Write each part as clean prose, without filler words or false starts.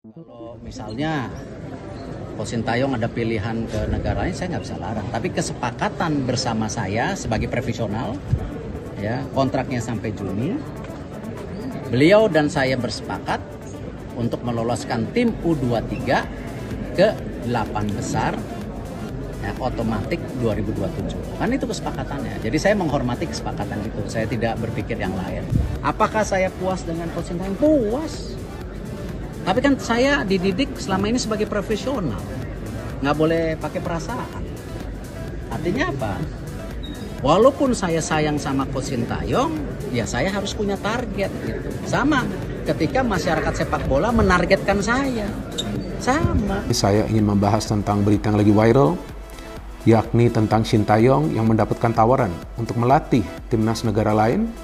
Kalau misalnya Coach Sintayong ada pilihan ke negara lain, saya nggak bisa larang. Tapi kesepakatan bersama saya sebagai profesional, ya kontraknya sampai Juni. Beliau dan saya bersepakat untuk meloloskan tim U23 ke 8 besar, ya, otomatis 2027. Kan itu kesepakatannya. Jadi saya menghormati kesepakatan itu. Saya tidak berpikir yang lain. Apakah saya puas dengan Coach Sintayong? Puas. Tapi kan saya dididik selama ini sebagai profesional. Nggak boleh pakai perasaan. Artinya apa? Walaupun saya sayang sama Coach Sintayong, ya saya harus punya target gitu. Sama ketika masyarakat sepak bola menargetkan saya. Sama. Saya ingin membahas tentang berita yang lagi viral, yakni tentang Sintayong yang mendapatkan tawaran untuk melatih timnas negara lain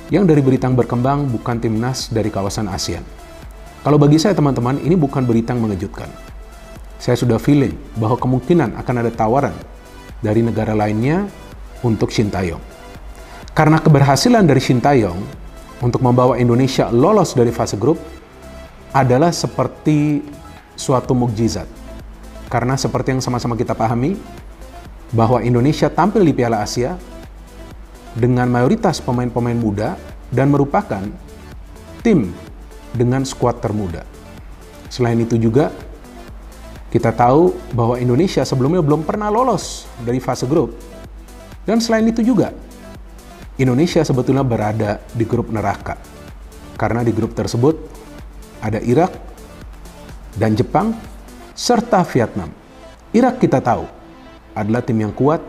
yang dari berita yang berkembang bukan timnas dari kawasan ASEAN. Kalau bagi saya teman-teman, ini bukan berita yang mengejutkan. Saya sudah feeling bahwa kemungkinan akan ada tawaran dari negara lainnya untuk Sintayong. Karena keberhasilan dari Sintayong untuk membawa Indonesia lolos dari fase grup adalah seperti suatu mukjizat. Karena seperti yang sama-sama kita pahami, bahwa Indonesia tampil di Piala Asia dengan mayoritas pemain-pemain muda dan merupakan tim dengan skuad termuda. Selain itu juga, kita tahu bahwa Indonesia sebelumnya belum pernah lolos dari fase grup. Dan selain itu juga, Indonesia sebetulnya berada di grup neraka. Karena di grup tersebut ada Irak dan Jepang serta Vietnam. Irak kita tahu adalah tim yang kuat,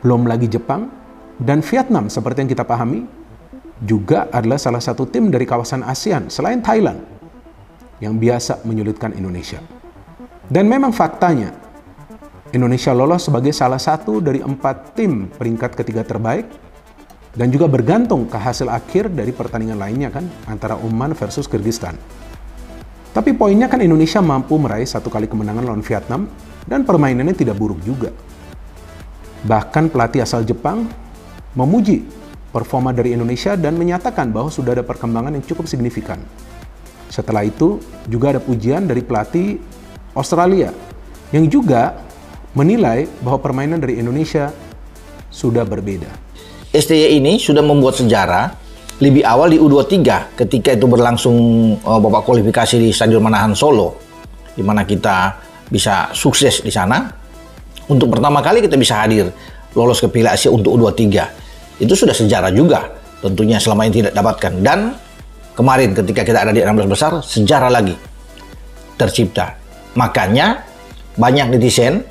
belum lagi Jepang, dan Vietnam seperti yang kita pahami juga adalah salah satu tim dari kawasan ASEAN selain Thailand yang biasa menyulitkan Indonesia. Dan memang faktanya, Indonesia lolos sebagai salah satu dari 4 tim peringkat ketiga terbaik dan juga bergantung ke hasil akhir dari pertandingan lainnya kan, antara Oman versus Kyrgyzstan. Tapi poinnya kan Indonesia mampu meraih 1 kali kemenangan lawan Vietnam dan permainannya tidak buruk juga. Bahkan pelatih asal Jepang memuji performa dari Indonesia dan menyatakan bahwa sudah ada perkembangan yang cukup signifikan. Setelah itu juga ada pujian dari pelatih Australia yang juga menilai bahwa permainan dari Indonesia sudah berbeda. STY ini sudah membuat sejarah lebih awal di U23 ketika itu berlangsung babak kualifikasi di Stadion Manahan Solo, di mana kita bisa sukses di sana. Untuk pertama kali kita bisa hadir lolos ke Piala Asia untuk U23. Itu sudah sejarah juga, tentunya selama ini tidak dapatkan. Dan kemarin ketika kita ada di 16 besar, sejarah lagi tercipta. Makanya banyak netizen,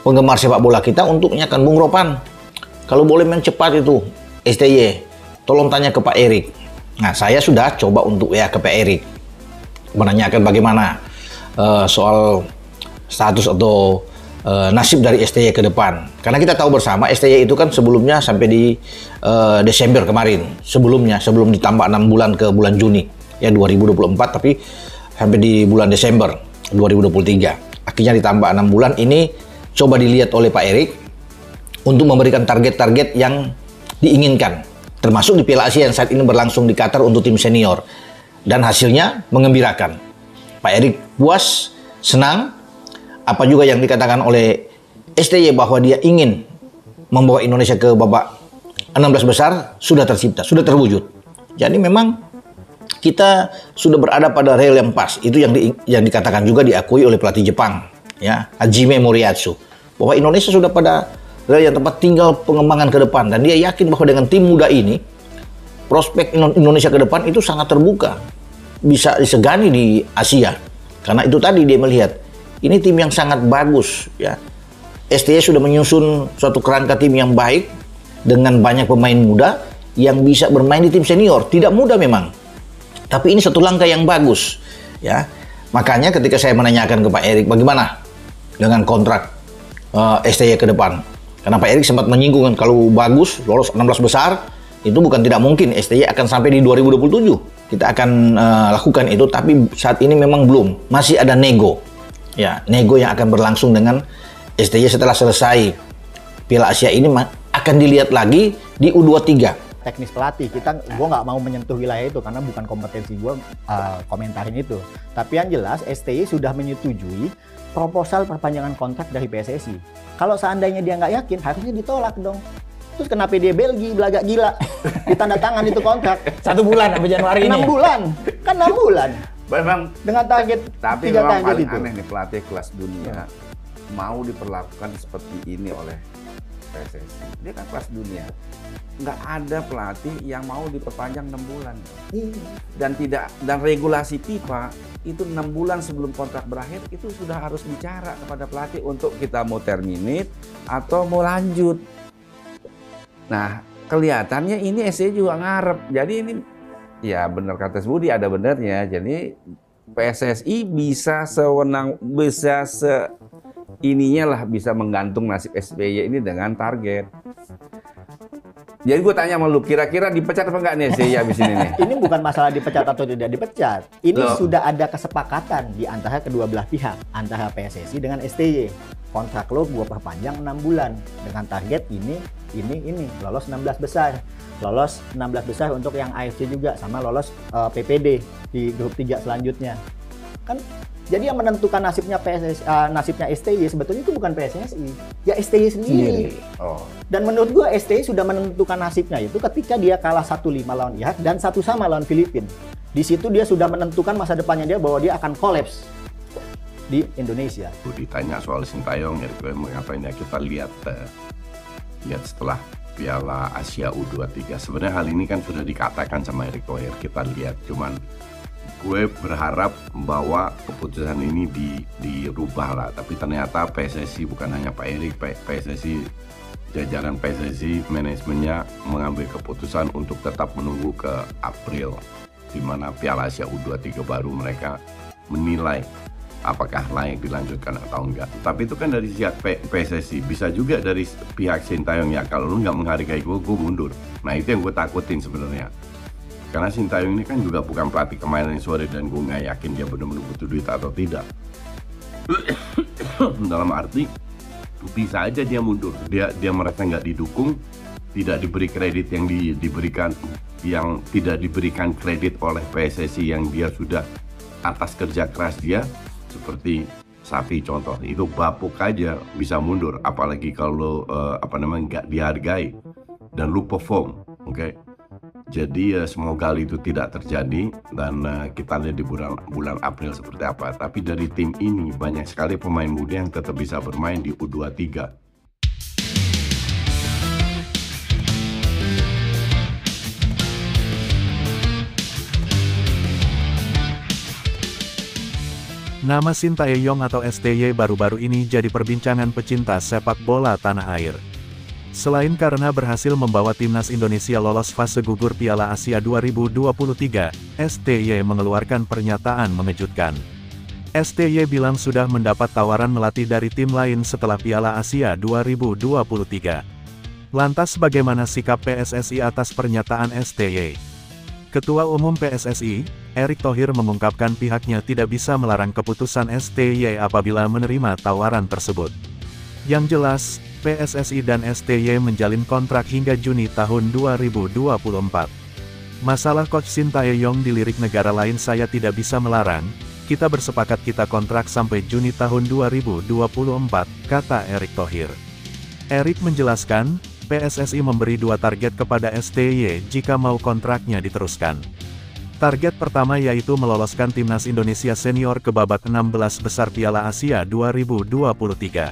penggemar sepak bola kita untuk menyanyikan Bung Ropan, kalau boleh main cepat itu STY, tolong tanya ke Pak Erik. Nah, saya sudah coba untuk ke Pak Erik, menanyakan bagaimana soal status atau nasib dari STY ke depan. Karena kita tahu bersama STY itu kan sebelumnya sampai di Desember kemarin. Sebelum ditambah 6 bulan ke bulan Juni ya 2024, tapi sampai di bulan Desember 2023. Akhirnya ditambah 6 bulan. Ini coba dilihat oleh Pak Erik untuk memberikan target-target yang diinginkan. Termasuk di Piala Asia yang saat ini berlangsung di Qatar untuk tim senior. Dan hasilnya mengembirakan. Pak Erik puas, senang. Apa juga yang dikatakan oleh STY bahwa dia ingin membawa Indonesia ke babak 16 besar sudah tercipta, sudah terwujud. Jadi memang kita sudah berada pada rel yang pas. Itu yang dikatakan juga diakui oleh pelatih Jepang, ya, Hajime Moriyasu, bahwa Indonesia sudah pada rel yang tepat, tinggal pengembangan ke depan. Dan dia yakin bahwa dengan tim muda ini prospek Indonesia ke depan itu sangat terbuka, bisa disegani di Asia. Karena itu tadi dia melihat ini tim yang sangat bagus, ya. STY sudah menyusun suatu kerangka tim yang baik dengan banyak pemain muda yang bisa bermain di tim senior. Tidak mudah memang, tapi ini satu langkah yang bagus, ya. Makanya ketika saya menanyakan ke Pak Erik bagaimana dengan kontrak STY ke depan, karena Pak Erik sempat menyinggung kalau bagus lolos 16 besar itu bukan tidak mungkin STY akan sampai di 2027. Kita akan lakukan itu, tapi saat ini memang belum, masih ada nego. Ya, nego yang akan berlangsung dengan STY setelah selesai Piala Asia ini akan dilihat lagi di U23. teknis pelatih. Gue nggak mau menyentuh wilayah itu karena bukan kompetensi gue komentarin itu. Tapi yang jelas STY sudah menyetujui proposal perpanjangan kontrak dari PSSI. Kalau seandainya dia nggak yakin, harusnya ditolak dong. Terus kenapa dia Belgia belagak gila ditanda tangan itu kontrak 1 bulan sampai Januari ini. 6 bulan, kan 6 bulan Memang, dengan target tapi 3 memang target paling itu. aneh nih pelatih kelas dunia mau diperlakukan seperti ini oleh PSSI. Dia kan kelas dunia. Nggak ada pelatih yang mau diperpanjang 6 bulan. Dan regulasi FIFA itu 6 bulan sebelum kontrak berakhir itu sudah harus bicara kepada pelatih untuk kita mau terminate atau mau lanjut. Nah, kelihatannya ini SC juga ngarep. Jadi ini ya benar kata Budi, ada benernya. Jadi PSSI bisa bisa menggantung nasib SBY ini dengan target. Jadi gue tanya sama lu, kira-kira dipecat apa enggak nih SBY abis ini nih? Ini bukan masalah dipecat atau tidak dipecat. Ini Loh. sudah ada kesepakatan di antara kedua belah pihak, antara PSSI dengan STY. Kontrak lo gue perpanjang 6 bulan dengan target ini, lolos 16 besar. Lolos 16 besar untuk yang AFC juga, sama lolos PPD di grup 3 selanjutnya. Kan jadi yang menentukan nasibnya nasibnya STY sebetulnya itu bukan PSSI, ya STY sendiri. Oh. Dan menurut gua STY sudah menentukan nasibnya itu ketika dia kalah 1-5 lawan Irak dan 1-1 lawan Filipina. Di situ dia sudah menentukan masa depannya dia bahwa dia akan kolaps di Indonesia. Ditanya soal Sintayong, Erick Thohir mengatakan ya kita lihat setelah Piala Asia U23. Sebenarnya hal ini kan sudah dikatakan sama Erick Thohir, kita lihat. Cuman gue berharap bahwa keputusan ini dirubah lah. Tapi ternyata PSSI bukan hanya Pak Erick, PSSI, jajaran PSSI, manajemennya mengambil keputusan untuk tetap menunggu ke April, di mana Piala Asia U23 baru mereka menilai apakah layak dilanjutkan atau enggak. Tapi itu kan dari pihak PSSI, bisa juga dari pihak Sintayong ya, kalau lu nggak menghargai gue mundur. Nah itu yang gue takutin sebenarnya. Karena Sintayong ini kan juga bukan pelatih kemarin sore, dan gue nggak yakin dia benar-benar butuh duit atau tidak. Dalam arti bisa aja dia mundur, dia merasa nggak didukung, tidak diberi kredit yang yang tidak diberikan kredit oleh PSSI yang dia sudah atas kerja keras dia, seperti Safi contoh, itu bapuk aja bisa mundur, apalagi kalau nggak dihargai dan lu perform, oke? Jadi semoga hal itu tidak terjadi, dan kita lihat di bulan April seperti apa. Tapi dari tim ini banyak sekali pemain muda yang tetap bisa bermain di U23. Nama Sintayong atau STY baru-baru ini jadi perbincangan pecinta sepak bola tanah air. Selain karena berhasil membawa timnas Indonesia lolos fase gugur Piala Asia 2023, STY mengeluarkan pernyataan mengejutkan. STY bilang sudah mendapat tawaran melatih dari tim lain setelah Piala Asia 2023. Lantas bagaimana sikap PSSI atas pernyataan STY? Ketua Umum PSSI, Erick Thohir mengungkapkan pihaknya tidak bisa melarang keputusan STY apabila menerima tawaran tersebut. Yang jelas, PSSI dan STY menjalin kontrak hingga Juni tahun 2024. Masalah Coach Sintayong dilirik negara lain saya tidak bisa melarang, kita bersepakat kita kontrak sampai Juni tahun 2024, kata Erick Thohir. Erick menjelaskan, PSSI memberi 2 target kepada STY jika mau kontraknya diteruskan. Target pertama yaitu meloloskan timnas Indonesia senior ke babak 16 besar Piala Asia 2023.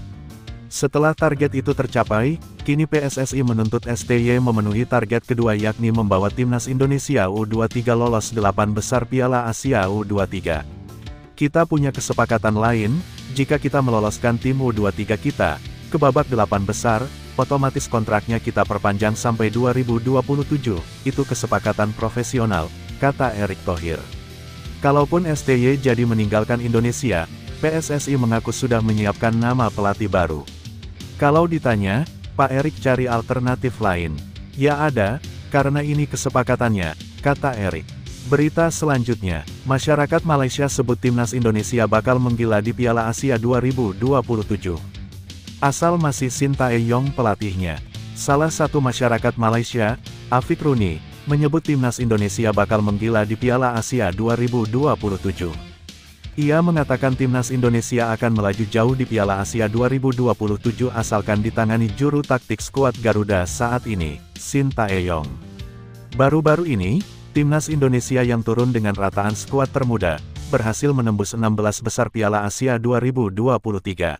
Setelah target itu tercapai, kini PSSI menuntut STY memenuhi target kedua yakni membawa timnas Indonesia U23 lolos 8 besar Piala Asia U23. Kita punya kesepakatan lain, jika kita meloloskan tim U23 kita ke babak 8 besar, otomatis kontraknya kita perpanjang sampai 2027, itu kesepakatan profesional, kata Erick Thohir. Kalaupun STY jadi meninggalkan Indonesia, PSSI mengaku sudah menyiapkan nama pelatih baru. Kalau ditanya, Pak Erick cari alternatif lain. Ya ada, karena ini kesepakatannya, kata Erick. Berita selanjutnya, masyarakat Malaysia sebut timnas Indonesia bakal menggila di Piala Asia 2027. Asal masih Sintayong pelatihnya. Salah satu masyarakat Malaysia, Afik Runi, menyebut timnas Indonesia bakal menggila di Piala Asia 2027. Ia mengatakan timnas Indonesia akan melaju jauh di Piala Asia 2027 asalkan ditangani juru taktik skuad Garuda saat ini, Shin Tae-yong. Baru-baru ini, timnas Indonesia yang turun dengan rataan skuad termuda, berhasil menembus 16 besar Piala Asia 2023.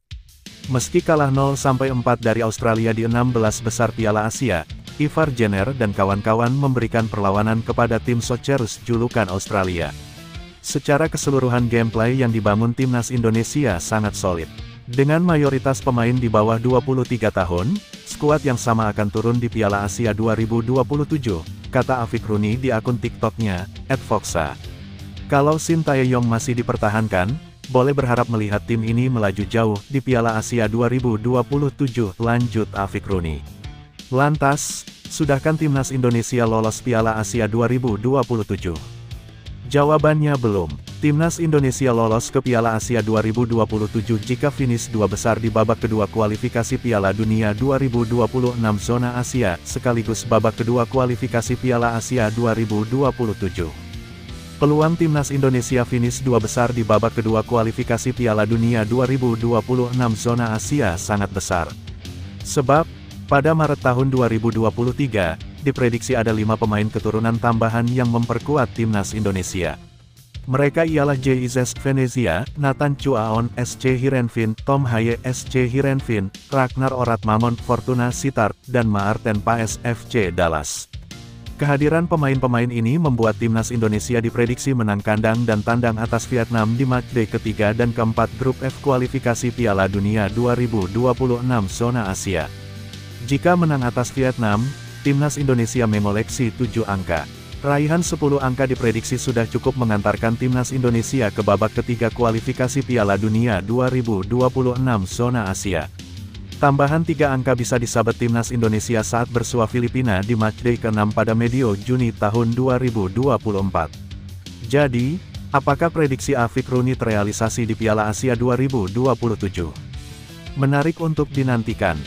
Meski kalah 0-4 dari Australia di 16 besar Piala Asia, Ivar Jenner dan kawan-kawan memberikan perlawanan kepada tim Socceroos julukan Australia. Secara keseluruhan gameplay yang dibangun timnas Indonesia sangat solid. Dengan mayoritas pemain di bawah 23 tahun, skuad yang sama akan turun di Piala Asia 2027, kata Afik Runi di akun TikToknya, @foxa. Kalau Shin Tae-yong masih dipertahankan, boleh berharap melihat tim ini melaju jauh di Piala Asia 2027, lanjut Afik Runi. Lantas, sudahkah timnas Indonesia lolos Piala Asia 2027? Jawabannya belum. Timnas Indonesia lolos ke Piala Asia 2027 jika finish 2 besar di babak kedua kualifikasi Piala Dunia 2026 zona Asia, sekaligus babak kedua kualifikasi Piala Asia 2027. Peluang timnas Indonesia finish 2 besar di babak kedua kualifikasi Piala Dunia 2026 zona Asia sangat besar. Sebab, pada Maret tahun 2023, diprediksi ada 5 pemain keturunan tambahan yang memperkuat timnas Indonesia. Mereka ialah JIZ Venezia, Nathan Chuaon, SC Heerenveen, Tom Haye, SC Heerenveen, Ragnar Oratmamon, Fortuna Sittard, dan Maarten Paes, FC Dallas. Kehadiran pemain-pemain ini membuat timnas Indonesia diprediksi menang kandang dan tandang atas Vietnam di matchday ketiga dan keempat grup F kualifikasi Piala Dunia 2026 zona Asia. Jika menang atas Vietnam, timnas Indonesia mengoleksi 7 angka. Raihan 10 angka diprediksi sudah cukup mengantarkan timnas Indonesia ke babak ketiga kualifikasi Piala Dunia 2026 zona Asia. Tambahan 3 angka bisa disabet timnas Indonesia saat bersua Filipina di matchday ke-6 pada medio Juni tahun 2024. Jadi, apakah prediksi Afik Runi terrealisasi di Piala Asia 2027? Menarik untuk dinantikan.